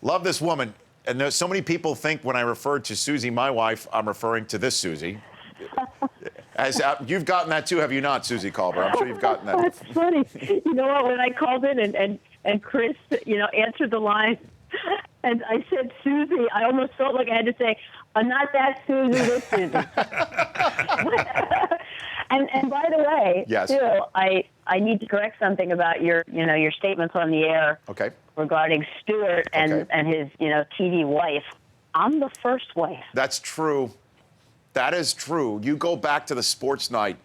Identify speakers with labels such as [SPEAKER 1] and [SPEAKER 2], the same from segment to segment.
[SPEAKER 1] Love this woman. And there's so many people think when I refer to Suzy, my wife, I'm referring to this Suzy. You've gotten that too, have you not, Suzy Kolber? I'm sure you've gotten that.
[SPEAKER 2] That's funny. You know what? When I called in and Chris, answered the line, and I said Suzy, I almost felt like I had to say, not that Suzy, this Suzy. and by the way,
[SPEAKER 1] yes.
[SPEAKER 2] too, I need to correct something about your statements on the air.
[SPEAKER 1] Okay.
[SPEAKER 2] Regarding Stuart and his TV wife. I'm the first wife.
[SPEAKER 1] That's true. That is true. You go back to the sports night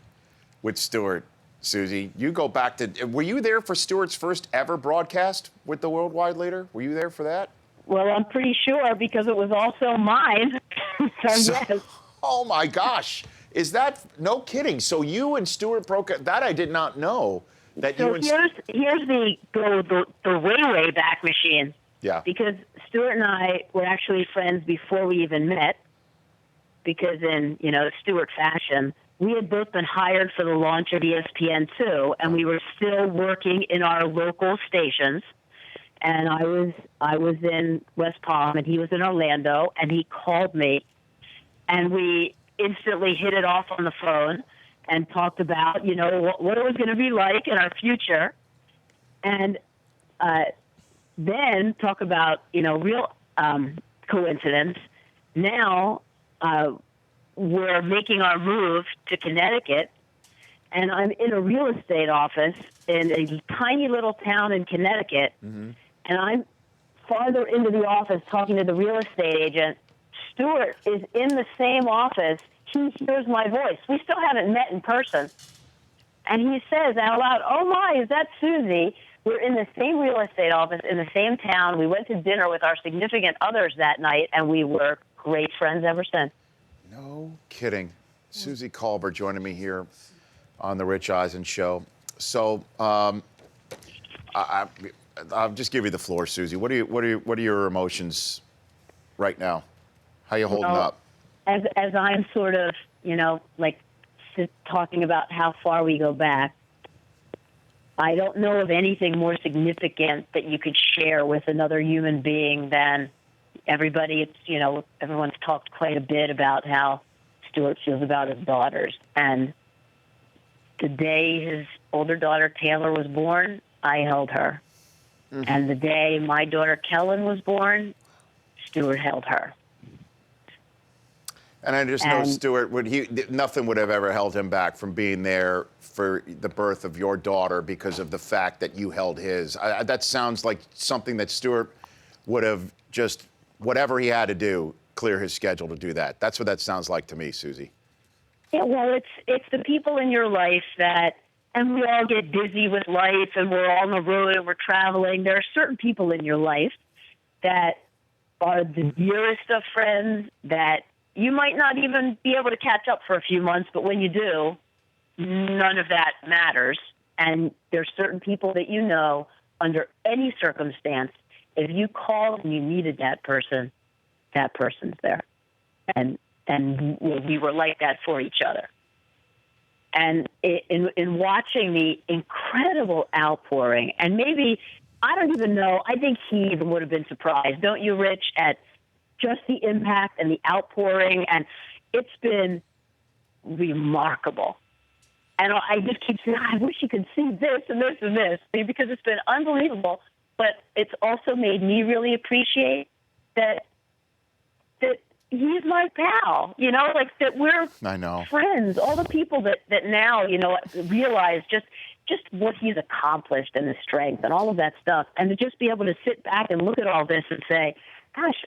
[SPEAKER 1] with Stuart, Suzy. You go back to, were you there for Stuart's first ever broadcast with the worldwide leader? Were you there for that?
[SPEAKER 2] Well, I'm pretty sure because it was also mine. Yes.
[SPEAKER 1] Oh my gosh. Is that, no kidding. So you and Stuart broke, that I did not know. That
[SPEAKER 2] so here's the way back machine.
[SPEAKER 1] Yeah.
[SPEAKER 2] Because Stuart and I were actually friends before we even met. Because in Stuart fashion, we had both been hired for the launch of ESPN2, and we were still working in our local stations. And I was in West Palm, and he was in Orlando, and he called me, and we instantly hit it off on the phone. And talked about, what it was going to be like in our future. And then talk about, real coincidence. Now we're making our move to Connecticut. And I'm in a real estate office in a tiny little town in Connecticut. Mm-hmm. And I'm farther into the office talking to the real estate agent. Stuart is in the same office. He hears my voice. We still haven't met in person. And he says out loud, "Oh my, is that Suzy?" We're in the same real estate office in the same town. We went to dinner with our significant others that night, and we were great friends ever since.
[SPEAKER 1] No kidding. Suzy Kolber joining me here on the Rich Eisen Show. So I'll just give you the floor, Suzy. What are your emotions right now? How you holding up?
[SPEAKER 2] As I'm sort of, talking about how far we go back, I don't know of anything more significant that you could share with another human being than everybody. It's, everyone's talked quite a bit about how Stuart feels about his daughters. And the day his older daughter, Taylor, was born, I held her. Mm-hmm. And the day my daughter, Kellen, was born, Stuart held her.
[SPEAKER 1] And I just know Stuart nothing would have ever held him back from being there for the birth of your daughter because of the fact that you held his. That sounds like something that Stuart would have just, whatever he had to do, clear his schedule to do that. That's what that sounds like to me, Suzy.
[SPEAKER 2] Yeah, well, it's the people in your life that, and we all get busy with life and we're all on the road and we're traveling. There are certain people in your life that are the dearest of friends that you might not even be able to catch up for a few months, but when you do, none of that matters. And there's certain people that under any circumstance, if you called and you needed that person's there. And we were like that for each other. And in watching the incredible outpouring, and maybe, I don't even know, I think he even would have been surprised, don't you, Rich, at just the impact and the outpouring, and it's been remarkable. And I just keep saying, I wish you could see this and this and this, because it's been unbelievable. But it's also made me really appreciate that he's my pal, that we're friends. All the people that now, realize just what he's accomplished and the strength and all of that stuff. And to just be able to sit back and look at all this and say, gosh,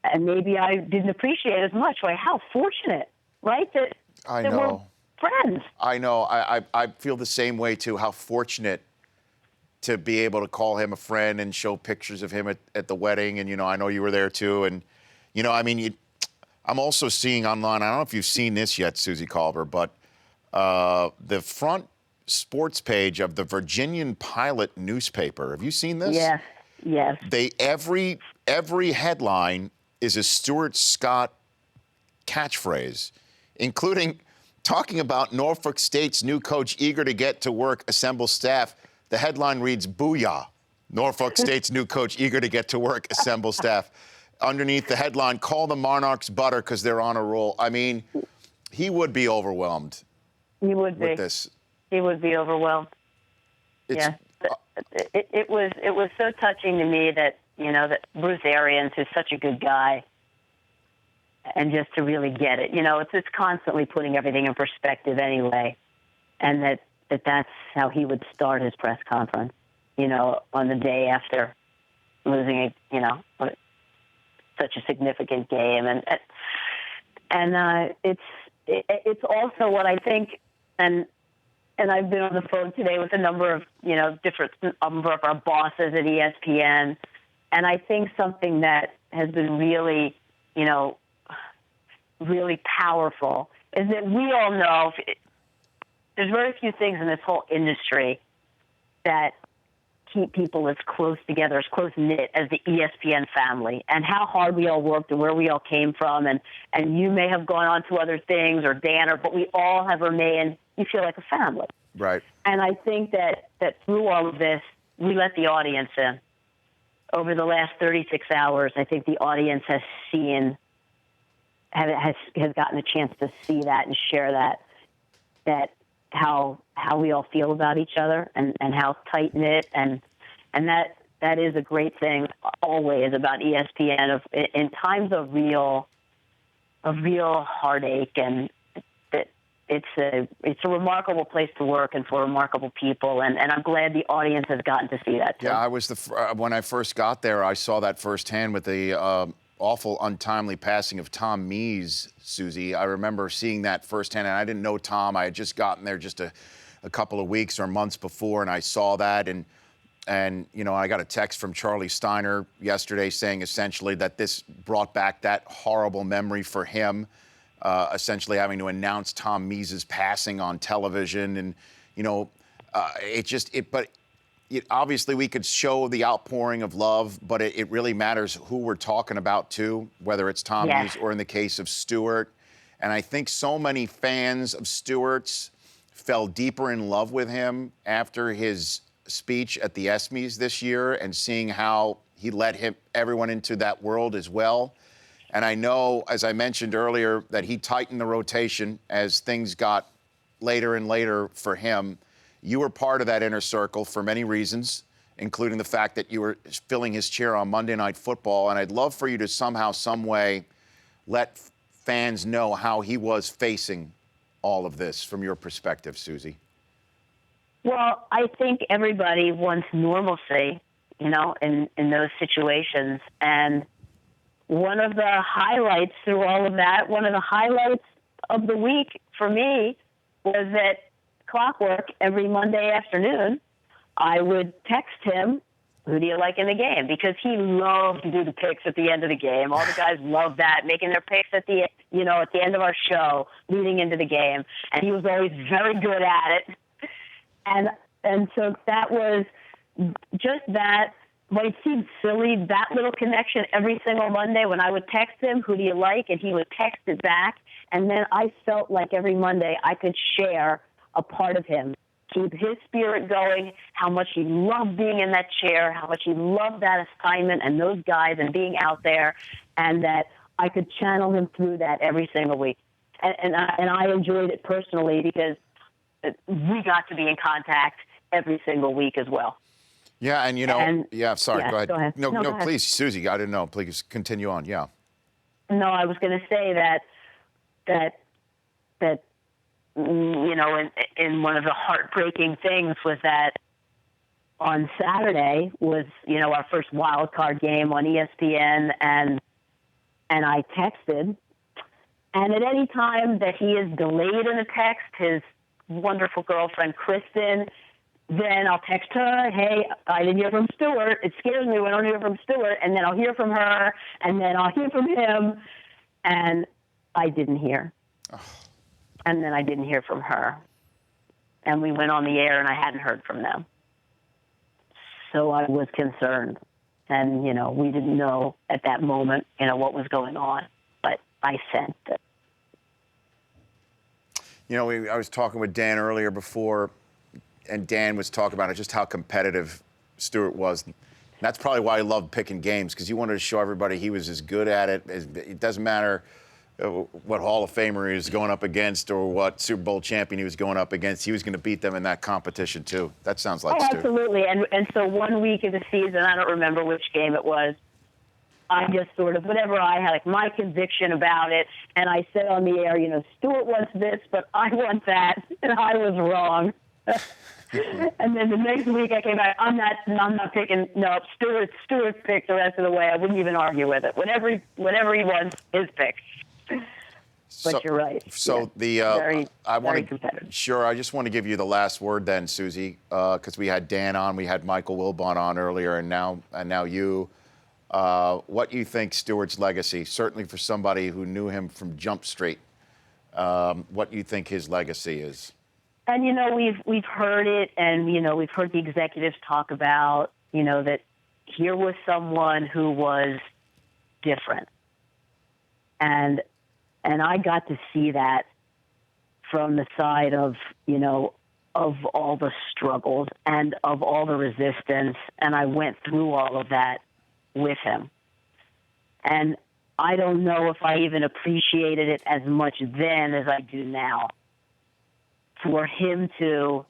[SPEAKER 2] and maybe I didn't appreciate it as much. Like, how fortunate, right? That we're friends.
[SPEAKER 1] I know. I feel the same way, too. How fortunate to be able to call him a friend and show pictures of him at the wedding. And, I know you were there, too. And, I'm also seeing online, I don't know if you've seen this yet, Suzy Kolber, but the front sports page of the Virginian Pilot newspaper. Have you seen this?
[SPEAKER 2] Yes.
[SPEAKER 1] Every headline is a Stuart Scott catchphrase, including talking about Norfolk State's new coach eager to get to work, assemble staff. The headline reads, "Booyah." Norfolk State's new coach eager to get to work, assemble staff. Underneath the headline, call the Monarchs butter because they're on a roll. I mean, he would be overwhelmed.
[SPEAKER 2] He would be.
[SPEAKER 1] With this.
[SPEAKER 2] He would be overwhelmed. Yeah. It was so touching to me that, that Bruce Arians, who's such a good guy, and just to really get it. It's constantly putting everything in perspective anyway. And that's how he would start his press conference, on the day after losing such a significant game. And it's also what I think, and I've been on the phone today with a number of, number of our bosses at ESPN. And I think something that has been really, really powerful is that we all know there's very few things in this whole industry that keep people as close together, as close-knit as the ESPN family, and how hard we all worked and where we all came from. And you may have gone on to other things, or Dan, but we all have remained, you feel like a family.
[SPEAKER 1] Right.
[SPEAKER 2] And I think that through all of this, we let the audience in. Over the last 36 hours, I think the audience has gotten a chance to see that and share that how we all feel about each other and how tight knit and that is a great thing always about ESPN in times of real heartache, and that it's a remarkable place to work and for remarkable people, and I'm glad the audience has gotten to see that too.
[SPEAKER 1] Yeah, I was when I first got there, I saw that firsthand with the awful, untimely passing of Tom Mees, Suzy. I remember seeing that firsthand, and I didn't know Tom. I had just gotten there just a couple of weeks or months before, and I saw that, and I got a text from Charlie Steiner yesterday saying essentially that this brought back that horrible memory for him, essentially having to announce Tom Mees' passing on television, and obviously we could show the outpouring of love, but it really matters who we're talking about too, whether it's Tom Mees or in the case of Stuart. And I think so many fans of Stuart's fell deeper in love with him after his speech at the ESPYs this year, and seeing how he let everyone into that world as well. And I know, as I mentioned earlier, that he tightened the rotation as things got later and later for him. You were part of that inner circle for many reasons, including the fact that you were filling his chair on Monday Night Football. And I'd love for you to somehow, some way, let fans know how he was facing all of this from your perspective, Suzy.
[SPEAKER 2] Well, I think everybody wants normalcy, in those situations. And one of the highlights through all of that, one of the highlights of the week for me was that clockwork every Monday afternoon, I would text him, who do you like in the game? Because he loved to do the picks at the end of the game. All the guys love that, making their picks at the end of our show, leading into the game. And he was always very good at it. And so that was just that. Might seem silly, that little connection every single Monday when I would text him, who do you like? And he would text it back. And then I felt like every Monday I could share a part of him, keep his spirit going, how much he loved being in that chair, how much he loved that assignment and those guys and being out there, and that I could channel him through that every single week. And I enjoyed it personally because we got to be in contact every single week as well.
[SPEAKER 1] Yeah, and sorry, go ahead.
[SPEAKER 2] Go ahead.
[SPEAKER 1] No,
[SPEAKER 2] go ahead.
[SPEAKER 1] Please, Suzy, I didn't know. Please continue on, yeah.
[SPEAKER 2] No, I was going to say that in one of the heartbreaking things was that on Saturday was, our first wild card game on ESPN, and I texted, and at any time that he is delayed in a text, his wonderful girlfriend, Kristen, then I'll text her, hey, I didn't hear from Stuart. It scares me when I don't hear from Stuart. And then I'll hear from her, and then I'll hear from him. And I didn't hear. Oh. And then I didn't hear from her. And we went on the air, and I hadn't heard from them. So I was concerned. And, we didn't know at that moment, what was going on. But I sensed it. I
[SPEAKER 1] was talking with Dan earlier before, and Dan was talking about just how competitive Stuart was. That's probably why he loved picking games, because he wanted to show everybody he was as good at it. It doesn't matter what Hall of Famer he was going up against or what Super Bowl champion he was going up against. He was going to beat them in that competition, too. That sounds like Stuart.
[SPEAKER 2] Absolutely. And so 1 week of the season, I don't remember which game it was, I just sort of, whatever I had, like my conviction about it, and I said on the air, Stuart wants this, but I want that, and I was wrong. And then the next week I came back, I'm not picking, no, Stuart picked the rest of the way. I wouldn't even argue with it. Whatever he wants, his pick. But you're right.
[SPEAKER 1] So
[SPEAKER 2] yeah. Very competitive.
[SPEAKER 1] Sure. I just want to give you the last word then, Suzy, because we had Dan on, we had Michael Wilbon on earlier, and now you. What you think Stuart's legacy, certainly for somebody who knew him from Jump Street, what you think his legacy is?
[SPEAKER 2] And we've heard it, and we've heard the executives talk about that here was someone who was different, and I got to see that from the side of of all the struggles and of all the resistance, and I went through all of that with him. And I don't know if I even appreciated it as much then as I do now. For him to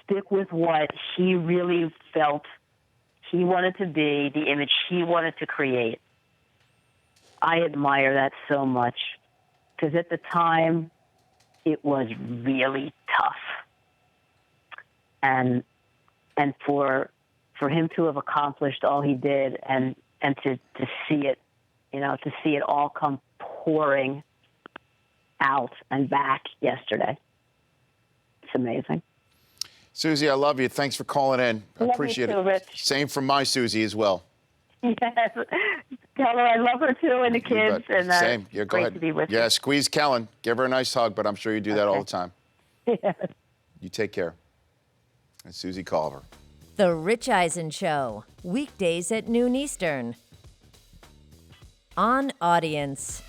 [SPEAKER 2] stick with what he really felt he wanted to be, the image he wanted to create, I admire that so much. Because at the time, it was really tough. And for him to have accomplished all he did and to see it, to see it all come pouring out and back yesterday. It's amazing.
[SPEAKER 1] Suzy, I love you. Thanks for calling in. I appreciate
[SPEAKER 2] you too,
[SPEAKER 1] it.
[SPEAKER 2] Rich.
[SPEAKER 1] Same from my Suzy as well.
[SPEAKER 2] Yes. Tell her I love her too, and the kids. And
[SPEAKER 1] same. Yeah, go
[SPEAKER 2] great
[SPEAKER 1] ahead.
[SPEAKER 2] To be with
[SPEAKER 1] yeah,
[SPEAKER 2] you.
[SPEAKER 1] Squeeze Kellen. Give her a nice hug, but I'm sure you do that all the time.
[SPEAKER 2] Yes.
[SPEAKER 1] You take care. And Suzy Kolber.
[SPEAKER 3] The Rich Eisen Show, weekdays at noon Eastern. On Audience.